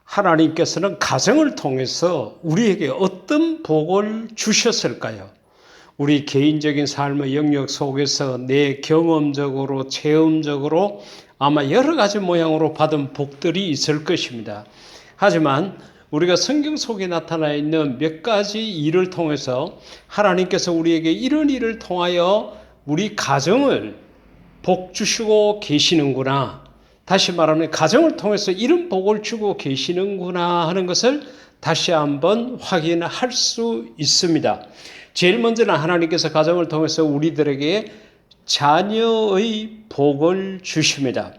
하나님께서는 가정을 통해서 우리에게 어떤 복을 주셨을까요? 우리 개인적인 삶의 영역 속에서 내 경험적으로, 체험적으로 아마 여러 가지 모양으로 받은 복들이 있을 것입니다. 하지만 우리가 성경 속에 나타나 있는 몇 가지 일을 통해서 하나님께서 우리에게 이런 일을 통하여 우리 가정을 복 주시고 계시는구나. 다시 말하면 가정을 통해서 이런 복을 주고 계시는구나 하는 것을 다시 한번 확인할 수 있습니다. 제일 먼저는 하나님께서 가정을 통해서 우리들에게 자녀의 복을 주십니다.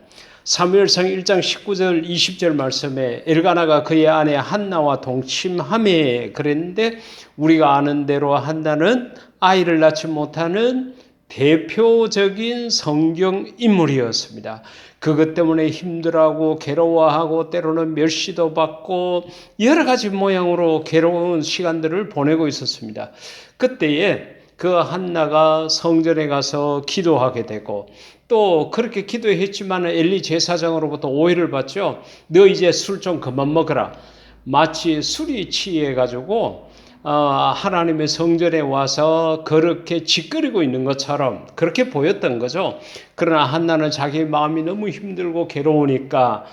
사무엘상 1장 19절 20절 말씀에 엘가나가 그의 아내 한나와 동침하매 그랬는데 우리가 아는 대로 한나는 아이를 낳지 못하는 대표적인 성경 인물이었습니다. 그것 때문에 힘들어하고 괴로워하고 때로는 멸시도 받고 여러 가지 모양으로 괴로운 시간들을 보내고 있었습니다. 그때에 그 한나가 성전에 가서 기도하게 되고 또 그렇게 기도했지만 엘리 제사장으로부터 오해를 받죠. 너 이제 술 좀 그만 먹어라. 마치 술이 취해가지고 하나님의 성전에 와서 그렇게 짓거리고 있는 것처럼 그렇게 보였던 거죠. 그러나 한나는 자기 마음이 너무 힘들고 괴로우니까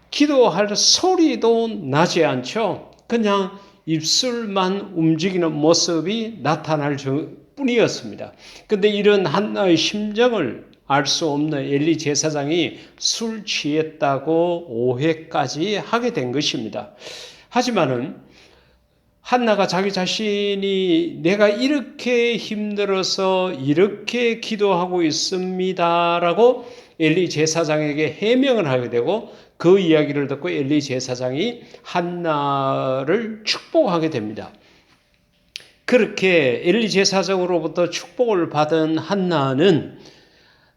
기도할 소리도 나지 않죠. 그냥 입술만 움직이는 모습이 나타날 뿐이었습니다. 그런데 이런 한나의 심정을 알 수 없는 엘리 제사장이 술 취했다고 오해까지 하게 된 것입니다. 하지만은 한나가 자기 자신이 내가 이렇게 힘들어서 이렇게 기도하고 있습니다라고 엘리 제사장에게 해명을 하게 되고 그 이야기를 듣고 엘리 제사장이 한나를 축복하게 됩니다. 그렇게 엘리 제사장으로부터 축복을 받은 한나는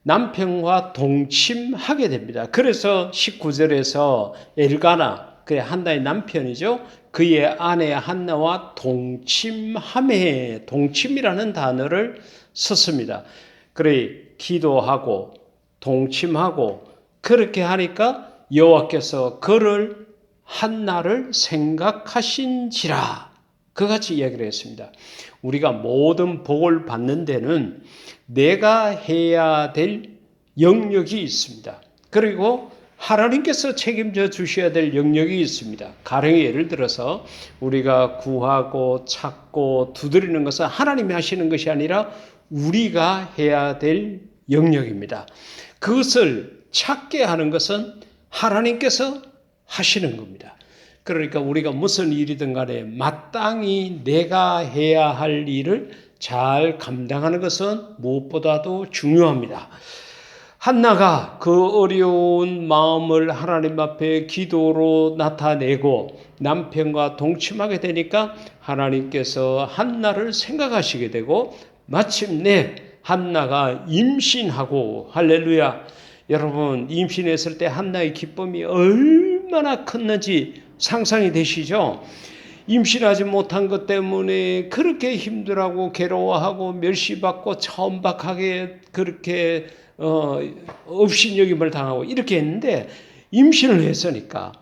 남편과 동침하게 됩니다. 그래서 19절에서 엘가나, 그의 한나의 남편이죠. 그의 아내 한나와 동침하매, 동침이라는 단어를 썼습니다. 그래 기도하고 동침하고 그렇게 하니까 여호와께서 그를 한나를 생각하신지라 그같이 이야기를 했습니다. 우리가 모든 복을 받는 데는 내가 해야 될 영역이 있습니다. 그리고 하나님께서 책임져 주셔야 될 영역이 있습니다. 가령 예를 들어서 우리가 구하고 찾고 두드리는 것은 하나님이 하시는 것이 아니라 우리가 해야 될 영역입니다. 그것을 찾게 하는 것은 하나님께서 하시는 겁니다. 그러니까 우리가 무슨 일이든 간에 마땅히 내가 해야 할 일을 잘 감당하는 것은 무엇보다도 중요합니다. 한나가 그 어려운 마음을 하나님 앞에 기도로 나타내고 남편과 동침하게 되니까 하나님께서 한나를 생각하시게 되고 마침내 한나가 임신하고 할렐루야. 여러분 임신했을 때 한나의 기쁨이 얼마나 컸는지 상상이 되시죠? 임신하지 못한 것 때문에 그렇게 힘들어하고 괴로워하고 멸시받고 천박하게 그렇게 업신여김을 당하고 이렇게 했는데 임신을 했으니까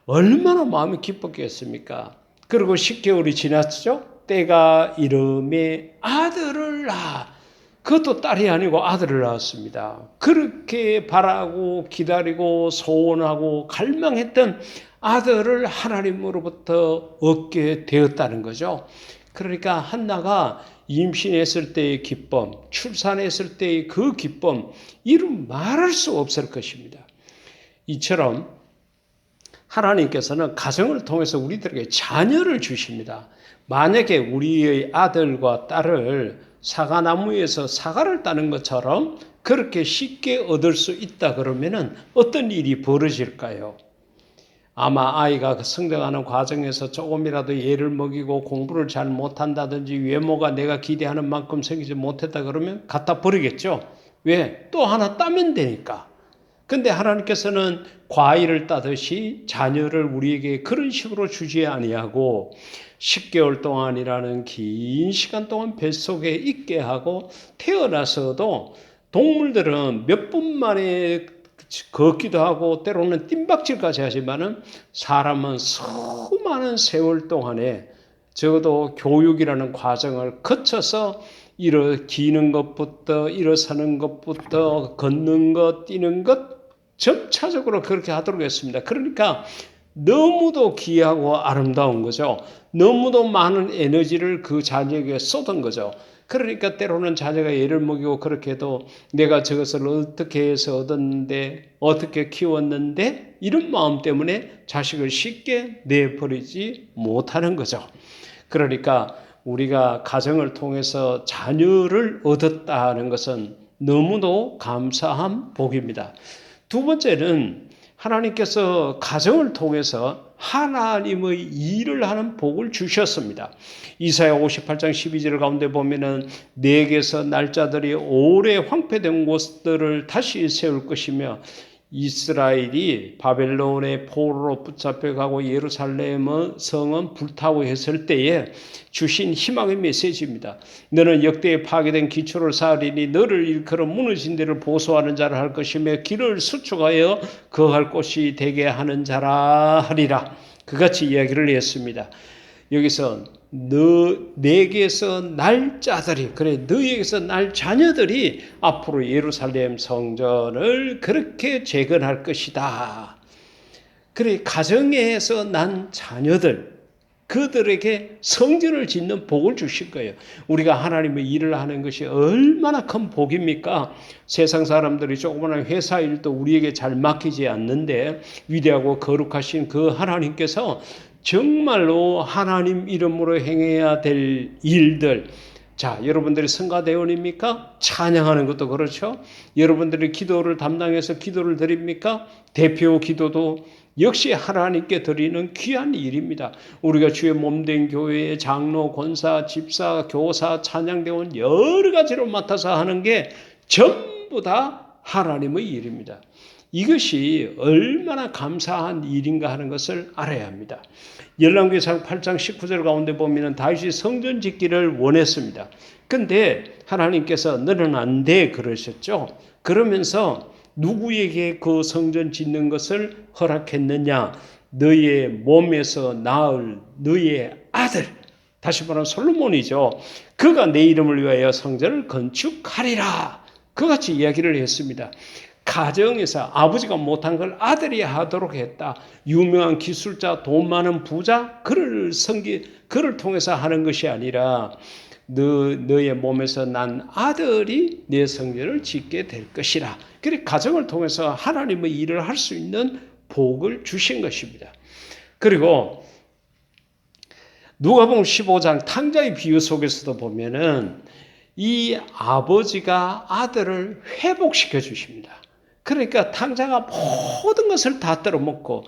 얼마나 마음이 기뻤겠습니까? 그리고 10개월이 지났죠? 때가 이름에 아들을 낳아. 그것도 딸이 아니고 아들을 낳았습니다. 그렇게 바라고 기다리고 소원하고 갈망했던 아들을 하나님으로부터 얻게 되었다는 거죠. 그러니까 한나가 임신했을 때의 기쁨, 출산했을 때의 그 기쁨, 이루 말할 수 없을 것입니다. 이처럼 하나님께서는 가정을 통해서 우리들에게 자녀를 주십니다. 만약에 우리의 아들과 딸을 사과나무에서 사과를 따는 것처럼 그렇게 쉽게 얻을 수 있다 그러면은 어떤 일이 벌어질까요? 아마 아이가 성장하는 과정에서 조금이라도 애를 먹이고 공부를 잘 못한다든지 외모가 내가 기대하는 만큼 생기지 못했다 그러면 갖다 버리겠죠. 왜? 또 하나 따면 되니까. 근데 하나님께서는 과일을 따듯이 자녀를 우리에게 그런 식으로 주지 아니하고 10개월 동안이라는 긴 시간 동안 뱃속에 있게 하고 태어나서도 동물들은 몇 분 만에 걷기도 하고 때로는 뜀박질까지 하지만은 사람은 수많은 세월 동안에 적어도 교육이라는 과정을 거쳐서 일어기는 것부터 일어서는 것부터 걷는 것, 뛰는 것 점차적으로 그렇게 하도록 했습니다. 그러니까 너무도 귀하고 아름다운 거죠. 너무도 많은 에너지를 그 자녀에게 쏟은 거죠. 그러니까 때로는 자녀가 애를 먹이고 그렇게 해도 내가 저것을 어떻게 해서 얻었는데 어떻게 키웠는데 이런 마음 때문에 자식을 쉽게 내버리지 못하는 거죠. 그러니까 우리가 가정을 통해서 자녀를 얻었다는 것은 너무도 감사한 복입니다. 두 번째는 하나님께서 가정을 통해서 하나님의 일을 하는 복을 주셨습니다. 이사야 58장 12절 가운데 보면은 내게서 날짜들이 오래 황폐된 곳들을 다시 세울 것이며 이스라엘이 바벨론의 포로로 붙잡혀가고 예루살렘 성은 불타고 했을 때에 주신 희망의 메시지입니다. 너는 역대에 파괴된 기초를 쌓으리니 너를 일컬어 무너진 데를 보수하는 자를 할 것이며 길을 수축하여 거할 곳이 되게 하는 자라 하리라. 그같이 이야기를 했습니다. 여기서 내게서 날 자들이, 그래, 너에게서 날 자녀들이 앞으로 예루살렘 성전을 그렇게 재건할 것이다. 그래, 가정에서 난 자녀들, 그들에게 성전을 짓는 복을 주실 거예요. 우리가 하나님의 일을 하는 것이 얼마나 큰 복입니까? 세상 사람들이 조그마한 회사 일도 우리에게 잘 맡기지 않는데 위대하고 거룩하신 그 하나님께서 정말로 하나님 이름으로 행해야 될 일들, 자, 여러분들이 성가대원입니까? 찬양하는 것도 그렇죠. 여러분들이 기도를 담당해서 기도를 드립니까? 대표 기도도 역시 하나님께 드리는 귀한 일입니다. 우리가 주의 몸된 교회의 장로, 권사, 집사, 교사, 찬양대원 여러 가지로 맡아서 하는 게 전부 다 하나님의 일입니다. 이것이 얼마나 감사한 일인가 하는 것을 알아야 합니다. 열왕기상 8장 19절 가운데 보면 다윗이 성전 짓기를 원했습니다. 근데 하나님께서 너는 안 돼 그러셨죠. 그러면서 누구에게 그 성전 짓는 것을 허락했느냐? 너의 몸에서 낳을 너의 아들, 다시 말하면 솔로몬이죠. 그가 내 이름을 위하여 성전을 건축하리라. 그같이 이야기를 했습니다. 가정에서 아버지가 못한 걸 아들이 하도록 했다. 유명한 기술자, 돈 많은 부자, 그를 통해서 하는 것이 아니라 너의 몸에서 난 아들이 내 성전을 짓게 될 것이라. 그래 가정을 통해서 하나님의 일을 할 수 있는 복을 주신 것입니다. 그리고 누가복음 15장 탕자의 비유 속에서도 보면은 이 아버지가 아들을 회복시켜 주십니다. 그러니까 탕자가 모든 것을 다 떨어먹고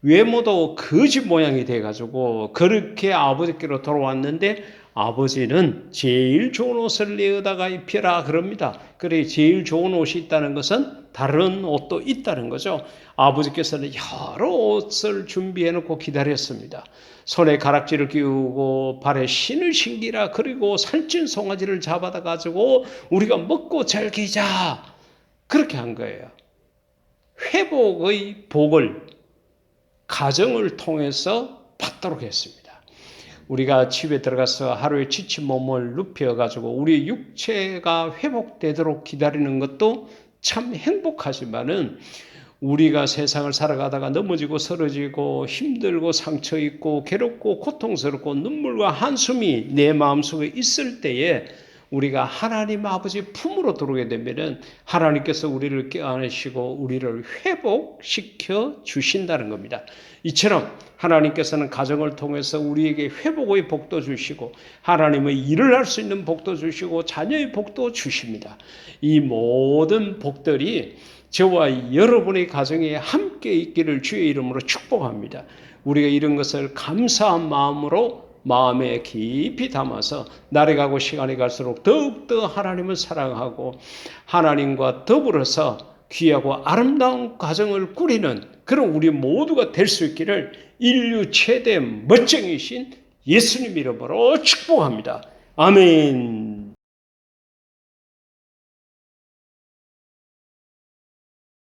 외모도 거지 모양이 돼가지고 그렇게 아버지께로 돌아왔는데 아버지는 제일 좋은 옷을 내어다가 입혀라 그럽니다. 그래 제일 좋은 옷이 있다는 것은 다른 옷도 있다는 거죠. 아버지께서는 여러 옷을 준비해 놓고 기다렸습니다. 손에 가락지를 끼우고 발에 신을 신기라. 그리고 살찐 송아지를 잡아다 가지고 우리가 먹고 즐기자. 그렇게 한 거예요. 회복의 복을 가정을 통해서 받도록 했습니다. 우리가 집에 들어가서 하루에 지친 몸을 눕혀가지고 우리 육체가 회복되도록 기다리는 것도 참 행복하지만은 우리가 세상을 살아가다가 넘어지고 쓰러지고 힘들고 상처 있고 괴롭고 고통스럽고 눈물과 한숨이 내 마음속에 있을 때에 우리가 하나님 아버지 품으로 들어오게 되면은 하나님께서 우리를 껴안으시고 우리를 회복시켜 주신다는 겁니다. 이처럼 하나님께서는 가정을 통해서 우리에게 회복의 복도 주시고 하나님의 일을 할 수 있는 복도 주시고 자녀의 복도 주십니다. 이 모든 복들이 저와 여러분의 가정에 함께 있기를 주의 이름으로 축복합니다. 우리가 이런 것을 감사한 마음으로 마음에 깊이 담아서 날이 가고 시간이 갈수록 더욱더 하나님을 사랑하고 하나님과 더불어서 귀하고 아름다운 가정을 꾸리는 그런 우리 모두가 될 수 있기를 인류 최대 멋쟁이신 예수님 이름으로 축복합니다. 아멘.